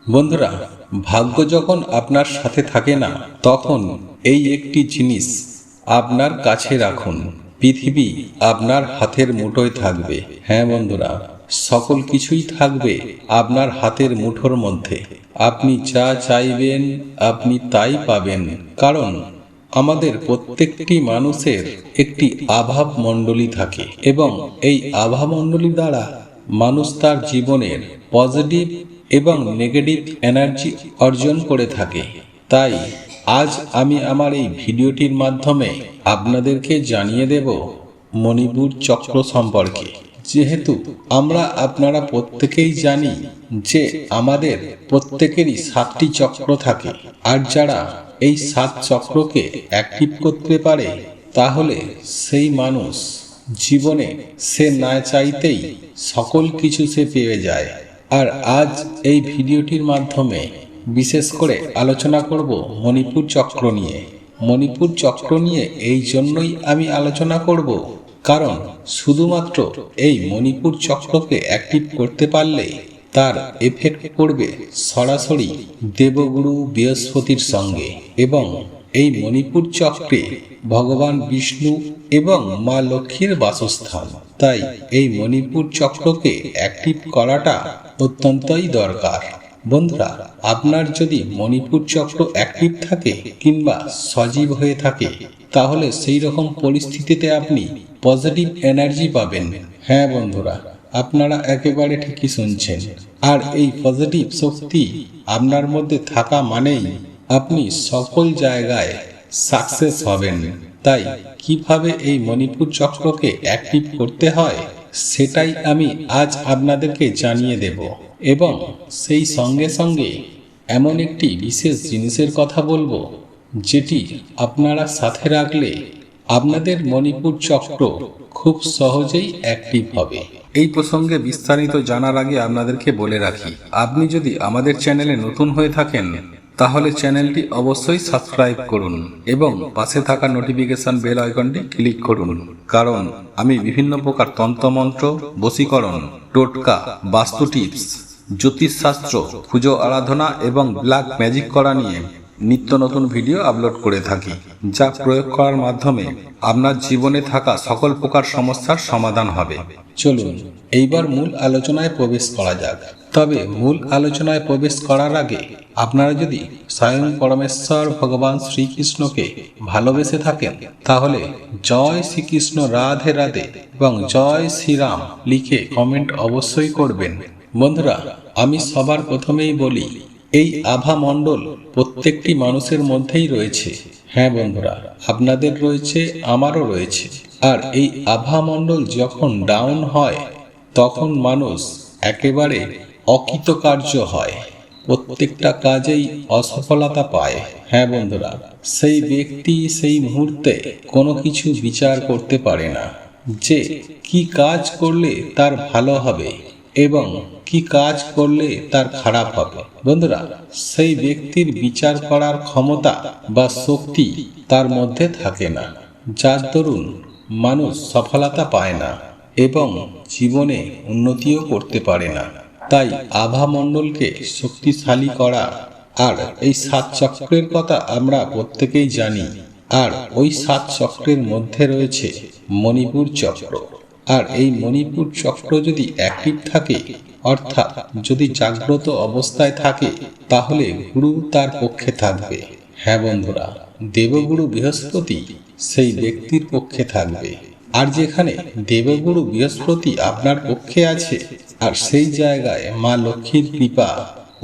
বন্ধুরা, ভাগ্য যখন আপনার সাথে থাকে না, তখন এই একটি জিনিস আপনার কাছে রাখুন। পৃথিবী আপনার হাতের মুঠোয় থাকবে। হ্যাঁ বন্ধুরা, সকল কিছুই থাকবে আপনার হাতের মুঠোর মধ্যে। আপনি যা চাইবেন আপনি তাই পাবেন। কারণ আমাদের প্রত্যেকটি মানুষের একটি আভাব মণ্ডলী থাকে এবং এই আভাব মণ্ডলী দ্বারা মানুষ তার জীবনের পজিটিভ এবং নেগেটিভ এনার্জি অর্জন করে থাকে। তাই আজ আমি আমার এই ভিডিওটির মাধ্যমে আপনাদেরকে জানিয়ে দেব মণিপুর চক্র সম্পর্কে। যেহেতু আপনারা প্রত্যেকেই জানি যে আমাদের প্রত্যেকেরই 7টি চক্র থাকে, আর যারা এই 7 চক্রকে অ্যাক্টিভ করতে পারে তাহলে সেই মানুষ জীবনে সে না চাইতেই সকল কিছু সে পেয়ে যায়। আর আজ এই ভিডিওটির মাধ্যমে বিশেষ করে আলোচনা করব মণিপুর চক্র নিয়ে। মণিপুর চক্র নিয়ে এই জন্যই আমি আলোচনা করব, কারণ শুধুমাত্র এই মণিপুর চক্রকে অ্যাক্টিভ করতে পারলে তার এফেক্ট পড়বে সরাসরি দেবগুরু বৃহস্পতির সঙ্গে। এবং এই মণিপুর চক্রে ভগবান বিষ্ণু এবং মা লক্ষ্মীর বাসস্থান। তাই এই মণিপুর চক্রকে অ্যাক্টিভ করাটা অত্যন্তই দরকার। বন্ধুরা, আপনার যদি মণিপুর চক্র অ্যাক্টিভ থাকে কিংবা সজীব হয়ে থাকে, তাহলে সেই রকম পরিস্থিতিতে আপনি পজিটিভ এনার্জি পাবেন। হ্যাঁ বন্ধুরা, আপনারা একেবারে ঠিকই শুনছেন। আর এই পজিটিভ শক্তি আপনার মধ্যে থাকা মানেই আপনি সকল জায়গায় সাকসেস হবেন। তাই কিভাবে এই মণিপুর চক্রকে অ্যাক্টিভ করতে হয় সেটাই আমি আজ আপনাদেরকে জানিয়ে দেব। এবং সেই সঙ্গে সঙ্গে এমন একটি বিশেষ জিনিসের কথা বলবো, যেটি আপনারা সাথে রাখলে আপনাদের মণিপুর চক্র খুব সহজেই অ্যাক্টিভ হবে। এই প্রসঙ্গে বিস্তারিত জানার আগে আপনাদেরকে বলে রাখি, আপনি যদি আমাদের চ্যানেলে নতুন হয়ে থাকেন তাহলে চ্যানেলটি অবশ্যই সাবস্ক্রাইব করুন এবং পাশে থাকা নোটিফিকেশন বেল আইকনটি ক্লিক করুন। কারণ আমি বিভিন্ন প্রকার তন্ত্রমন্ত্র, বশীকরণ, টোটকা, বাস্তু টিপস, জ্যোতিষশাস্ত্র, পুজো আরাধনা এবং ব্ল্যাক ম্যাজিক করা নিয়ে নিত্য নতুন ভিডিও আপলোড করে থাকি, যা প্রয়োগ করার মাধ্যমে আপনার জীবনে থাকা সকল প্রকার সমস্যার সমাধান হবে। চলুন এইবার মূল আলোচনায় প্রবেশ করা যাক। তবে মূল আলোচনায় প্রবেশ করার আগে আপনারা যদি স্বয়ং পরমেশ্বর ভগবান শ্রীকৃষ্ণকে ভালোবেসে থাকেন, তাহলে জয় শ্রীকৃষ্ণ, রাধে রাধে এবং জয় শ্রীরাম লিখে কমেন্ট অবশ্যই করবেন। বন্ধুরা, আমি সবার প্রথমেই বলি, এই আভা মণ্ডল প্রত্যেকটি মানুষের মধ্যেই রয়েছে। হ্যাঁ বন্ধুরা, আপনাদের রয়েছে, আমারও রয়েছে। আর এই আভা মণ্ডল যখন ডাউন হয় তখন মানুষ একেবারে অকৃতকার্য হয়, প্রত্যেকটা কাজেই অসফলতা পায়। হ্যাঁ বন্ধুরা, সেই ব্যক্তি সেই মুহূর্তে কোনো কিছু বিচার করতে পারে না যে কি কাজ করলে তার ভালো হবে এবং কি কাজ করলে তার খারাপ হবে। বন্ধুরা, সেই ব্যক্তির বিচার করার ক্ষমতা বা শক্তি তার মধ্যে থাকে না, যার দরুন মানুষ সফলতা পায় না এবং জীবনে উন্নতিও করতে পারে না। তাই আভা মণ্ডলকে শক্তিশালী করা, আর এই 7 চক্রের কথা আমরা প্রত্যেকেই জানি। আর ওই 7 চক্রের মধ্যে রয়েছে মণিপুর চক্র। আর এই মণিপুর চক্র যদি অ্যাক্টিভ থাকে, অর্থাৎ যদি জাগ্রত অবস্থায় থাকে, তাহলে গুরু তার পক্ষে থাকবে। হ্যাঁ বন্ধুরা, দেবগুরু বৃহস্পতি সেই ব্যক্তির পক্ষে থাকবে। আর যেখানে দেবগুরু বৃহস্পতি আপনার পক্ষে আছে, আর সেই জায়গায় মা লক্ষ্মীর কৃপা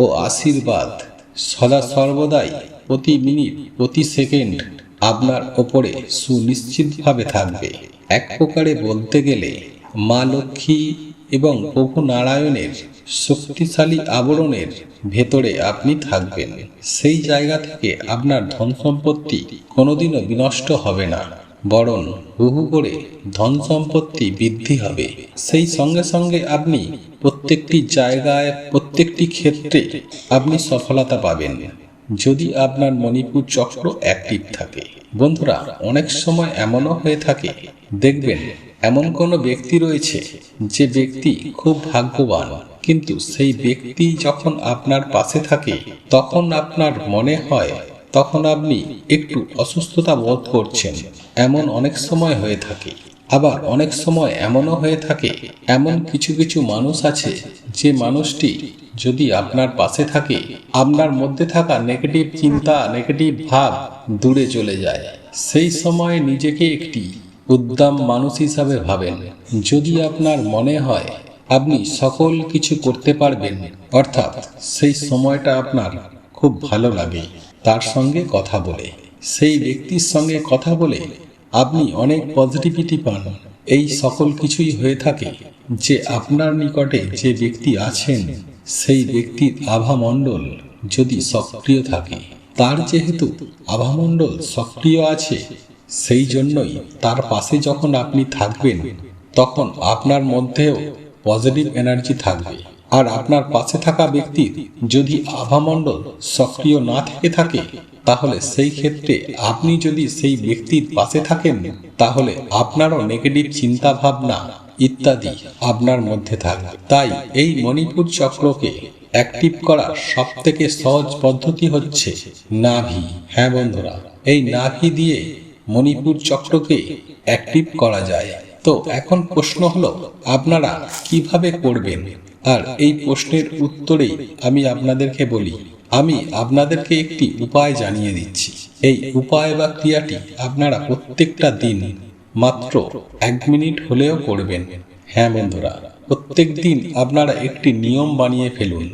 ও আশীর্বাদ সদা সর্বদাই প্রতি মিনিট প্রতি সেকেন্ড আপনার ওপরে সুনিশ্চিতভাবে থাকবে। এক প্রকারে বলতে গেলে মা লক্ষ্মী এবং প্রভু নারায়ণের শক্তিশালী আবরণের ভেতরে আপনি থাকবেন। সেই জায়গা থেকে আপনার ধন সম্পত্তি কোনোদিনও বিনষ্ট হবে না, বরং বহু করে ধন সম্পত্তি বৃদ্ধি হবে। সেই সঙ্গে সঙ্গে আপনি প্রত্যেকটি জায়গায় প্রত্যেকটি ক্ষেত্রে আপনি সফলতা পাবেন, যদি আপনার মণিপুর চক্র অ্যাক্টিভ থাকে। বন্ধুরা, অনেক সময় এমনও হয়ে থাকে, দেখবেন এমন কোনো ব্যক্তি রয়েছে যে ব্যক্তি খুব ভাগ্যবান, কিন্তু সেই ব্যক্তি যখন আপনার পাশে থাকে তখন আপনার মনে হয় তখন আপনি একটু অসুস্থতা বোধ করছেন। এমন অনেক সময় হয়ে থাকে। আবার অনেক সময় এমনও হয়ে থাকে, এমন কিছু কিছু মানুষ আছে যে মানুষটি যদি আপনার পাশে থাকে আপনার মধ্যে থাকা নেগেটিভ চিন্তা, নেগেটিভ ভাব দূরে চলে যায়। সেই সময় নিজেকে একটি উদ্দাম মানুষ হিসাবে ভাবেন। যদি আপনার মনে হয় আপনি সকল কিছু করতে পারবেন, অর্থাৎ সেই সময়টা আপনার খুব ভালো লাগে তার সঙ্গে কথা বলে, সেই ব্যক্তির সঙ্গে কথা বলে আপনি অনেক পজিটিভিটি পান। এই সকল কিছুই হয়ে থাকে যে আপনার নিকটে যে ব্যক্তি আছেন সেই ব্যক্তির আভামণ্ডল যদি সক্রিয় থাকে। তার যেহেতু আভামণ্ডল সক্রিয় আছে, সেই জন্যই তার পাশে যখন আপনি থাকবেন তখন আপনার মধ্যেও পজিটিভ এনার্জি থাকবে। আর আপনার পাশে থাকা ব্যক্তির যদি আভামণ্ডল সক্রিয় না থেকে থাকে তাহলে সেই ক্ষেত্রে আপনি যদি সেই ব্যক্তির পাশে থাকেন তাহলে আপনারও নেগেটিভ চিন্তা ভাবনা ইত্যাদি আপনার মধ্যে থাকবে। তাই এই মণিপুর চক্রকে অ্যাক্টিভ করার সবথেকে সহজ পদ্ধতি হচ্ছে নাভি। হ্যাঁ বন্ধুরা, এই নাভি দিয়ে মণিপুর চক্রকে অ্যাক্টিভ করা যায়। তো এখন প্রশ্ন হলো আপনারা কিভাবে করবেন? আর এই প্রশ্নের উত্তরেই আমি আপনাদেরকে বলি, আমি আপনাদেরকে একটি উপায় জানিয়ে দিচ্ছি। এই উপায় বা ক্রিয়াটি আপনারা প্রত্যেকটা দিন মাত্র 1 মিনিট হলেও করবেন। হ্যাঁ বন্ধুরা, প্রত্যেক দিন আপনারা একটি নিয়ম বানিয়ে ফেলুন।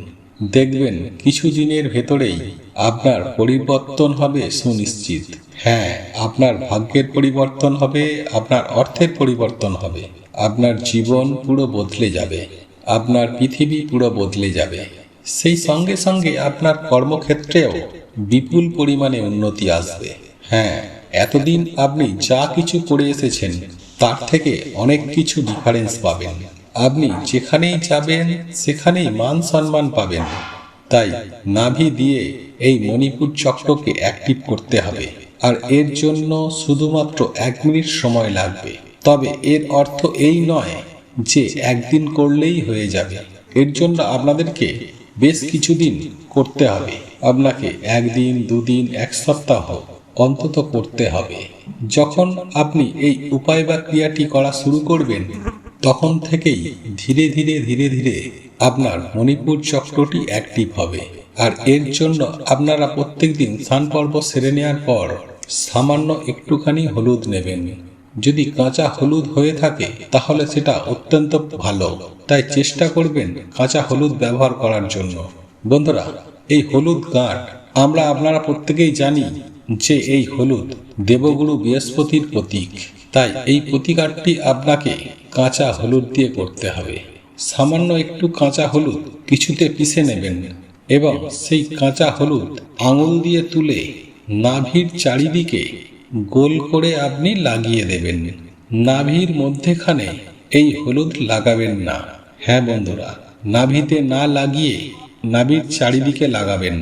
দেখবেন কিছু দিনের ভেতরেই আপনার পরিবর্তন হবে সুনিশ্চিত। হ্যাঁ, আপনার ভাগ্যের পরিবর্তন হবে, আপনার অর্থের পরিবর্তন হবে, আপনার জীবন পুরো বদলে যাবে, আপনার পৃথিবী পুরো বদলে যাবে। সেই সঙ্গে সঙ্গে আপনার কর্মক্ষেত্রেও বিপুল পরিমাণে উন্নতি আসবে। হ্যাঁ, এতদিন আপনি যা কিছু করে এসেছেন তার থেকে অনেক কিছু ডিফারেন্স পাবেন। আপনি যেখানেই যাবেন সেখানেই মান সম্মান পাবেন। তাই নাভি দিয়ে এই মণিপুর চক্রকে অ্যাক্টিভ করতে হবে। আর এর জন্য শুধুমাত্র 1 মিনিট সময় লাগবে। তবে এর অর্থ এই নয় যে একদিন করলেই হয়ে যাবে। এর জন্য আপনাদেরকে বেশ কিছুদিন করতে হবে। আপনাকে 1 দিন, 2 দিন, 1 সপ্তাহ অন্তত করতে হবে। যখন আপনি এই উপায় বা ক্রিয়াটি করা শুরু করবেন তখন থেকেই ধীরে ধীরে ধীরে ধীরে আপনার মণিপুর চক্রটি অ্যাক্টিভ হবে। আর এর জন্য আপনারা প্রত্যেকদিন স্নান পর্ব সেরে নেওয়ার পর সামান্য একটুখানি হলুদ নেবেন। যদি কাঁচা হলুদ হয়ে থাকে তাহলে সেটা অত্যন্ত ভালো। তাই চেষ্টা করবেন কাঁচা হলুদ ব্যবহার করার জন্য। বন্ধুরা, এই হলুদ গাঁট আপনারা প্রত্যেকেই জানি যে এই হলুদ দেবগুরু বৃহস্পতির প্রতীক। তাই এই প্রতিকারটি আপনাকে কাঁচা হলুদ দিয়ে করতে হবে। সামান্য একটু কাঁচা হলুদ কিছুতে পিষে নেবেন এবং সেই কাঁচা হলুদ আঙুল দিয়ে তুলে নাভির চারিদিকে গোল করে আপনি লাগিয়ে দেবেন। নাভির মধ্যেখানে এই হলুদ লাগাবেন না। হ্যাঁ বন্ধুরা, নাভিতে না লাগিয়ে নাভির চারিদিকে লাগাবেন।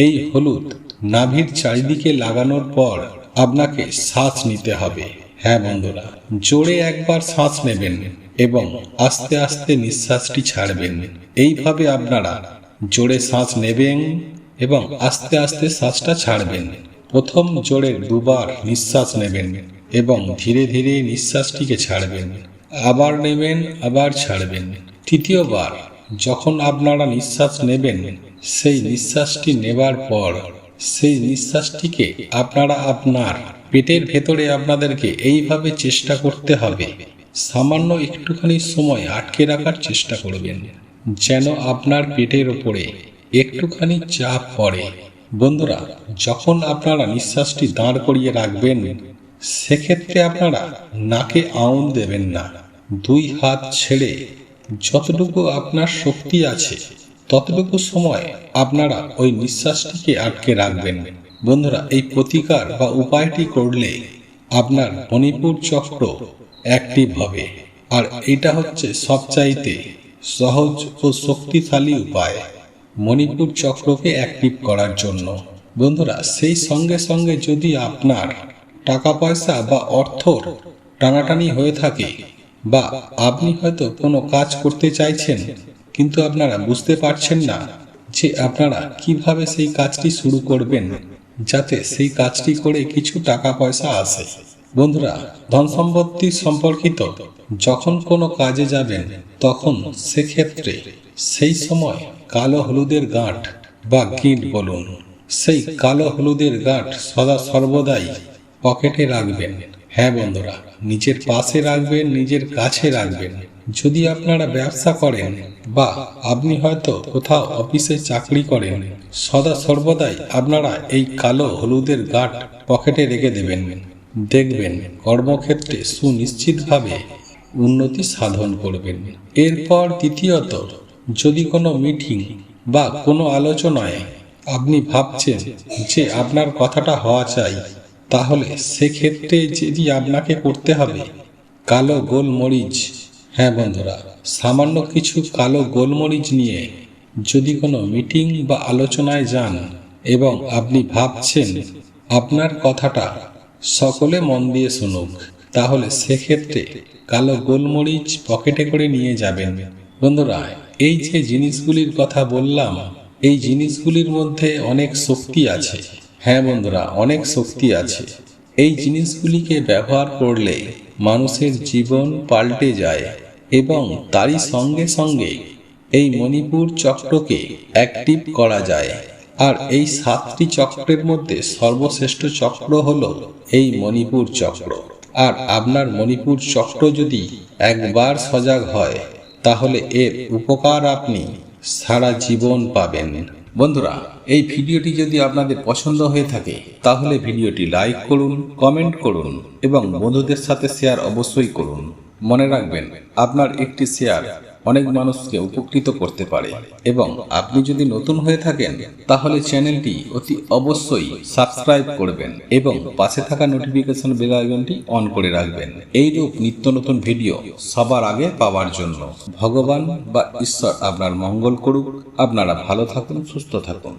এই হলুদ নাভির চারিদিকে লাগানোর পর আপনাকে শ্বাস নিতে হবে। হ্যাঁ বন্ধুরা, জোরে একবার শ্বাস নেবেন এবং আস্তে আস্তে নিঃশ্বাসটি ছাড়বেন। এইভাবে আপনারা জোরে শ্বাস নেবেন এবং আস্তে আস্তে শ্বাসটা ছাড়বেন। প্রথম জোরে 2 বার নিঃশ্বাস নেবেন এবং ধীরে ধীরে নিঃশ্বাসটিকে ছাড়বেন। আবার নেবেন, আবার ছাড়বেন। তৃতীয়বার যখন আপনারা নিঃশ্বাস নেবেন, সেই নিঃশ্বাসটি নেবার পর সেই নিঃশ্বাসটিকে আপনারা আপনার পেটের ভেতরে আপনাদেরকে এইভাবে চেষ্টা করতে হবে, সামান্য একটুখানি সময় আটকে রাখার চেষ্টা করবেন যেন আপনার পেটের ওপরে একটুখানি চাপ পড়ে। বন্ধুরা, যখন আপনারা নিঃশ্বাসটি দাঁড় করিয়ে রাখবেন সেক্ষেত্রে আপনারা নাকে আউন দেবেন না। 2 হাত ছেড়ে যতটুকু আপনার শক্তি আছে ততটুকু সময় আপনারা ওই নিঃশ্বাসটিকে আটকে রাখবেন। বন্ধুরা, এই প্রতিকার বা উপায়টি করলে আপনার মণিপুর চক্র অ্যাক্টিভ হবে। আর এটা হচ্ছে সবচাইতে সহজ ও শক্তিশালী উপায় মণিপুর চক্রকে অ্যাক্টিভ করার জন্য। বন্ধুরা, সেই সঙ্গে সঙ্গে যদি আপনার টাকা পয়সা বা অর্থর টানাটানি হয়ে থাকে বা আপনি হয়তো কোনো কাজ করতে চাইছেন কিন্তু আপনারা বুঝতে পারছেন না যে আপনারা কিভাবে সেই কাজটি শুরু করবেন যাতে সেই কাজটি করে কিছু টাকা পয়সা আসে। বন্ধুরা, ধন সম্পত্তি সম্পর্কিত যখন কোনো কাজে যাবেন তখন সেক্ষেত্রে সেই সময় কালো হলুদের গাঁট বা গিঁট বলুন, সেই কালো হলুদের গাঁট সদা সর্বদাই পকেটে রাখবেন। হ্যাঁ বন্ধুরা, নিজের পাশে রাখবেন, নিজের কাছে রাখবেন। যদি আপনারা ব্যবসা করেন বা আপনি হয়তো কোথাও অফিসে চাকরি করেন, সদা সর্বদাই আপনারা এই কালো হলুদের গাঁট পকেটে রেখে দেবেন। দেখবেন কর্মক্ষেত্রে সুনিশ্চিতভাবে উন্নতি সাধন করবেন। এরপর দ্বিতীয়ত, যদি কোনো মিটিং বা কোনো আলোচনায় আপনি ভাবছেন যে আপনার কথাটা হওয়া চাই, তাহলে সেক্ষেত্রে যদি আপনাকে করতে হবে কালো গোলমরিচ। হ্যাঁ বন্ধুরা, সামান্য কিছু কালো গোলমরিচ নিয়ে যদি কোনো মিটিং বা আলোচনায় যান এবং আপনি ভাবছেন আপনার কথাটা সকলে মন দিয়ে শুনুক, তাহলে সেক্ষেত্রে কালো গোলমরিচ পকেটে করে নিয়ে যাবেন। বন্ধুরা, এই যে জিনিসগুলির কথা বললাম, এই জিনিসগুলির মধ্যে অনেক শক্তি আছে। হ্যাঁ বন্ধুরা, অনেক শক্তি আছে। এই জিনিসগুলিকে ব্যবহার করলে মানুষের জীবন পাল্টে যায় এবং তারই সঙ্গে সঙ্গে এই মণিপুর চক্রকে অ্যাক্টিভ করা যায়। আর এই 7টি চক্রের মধ্যে সর্বশ্রেষ্ঠ চক্র হলো এই মণিপুর চক্র। আর আপনার মণিপুর চক্র যদি একবার সজাগ হয়, তাহলে এর উপকার আপনি সারা জীবন পাবেন। বন্ধুরা, এই ভিডিওটি যদি আপনাদের পছন্দ হয়ে থাকে তাহলে ভিডিওটি লাইক করুন, কমেন্ট করুন এবং বন্ধুদের সাথে শেয়ার অবশ্যই করুন। মনে রাখবেন, আপনার একটি শেয়ার অনেক মানুষকে উপকৃত করতে পারে। এবং আপনি যদি নতুন হয়ে থাকেন তাহলে চ্যানেলটি অতি অবশ্যই সাবস্ক্রাইব করবেন এবং পাশে থাকা নোটিফিকেশন বেল আইকনটি অন করে রাখবেন, এইরূপ নিত্য নতুন ভিডিও সবার আগে পাওয়ার জন্য। ভগবান বা ঈশ্বর আপনার মঙ্গল করুক। আপনারা ভালো থাকুন, সুস্থ থাকুন।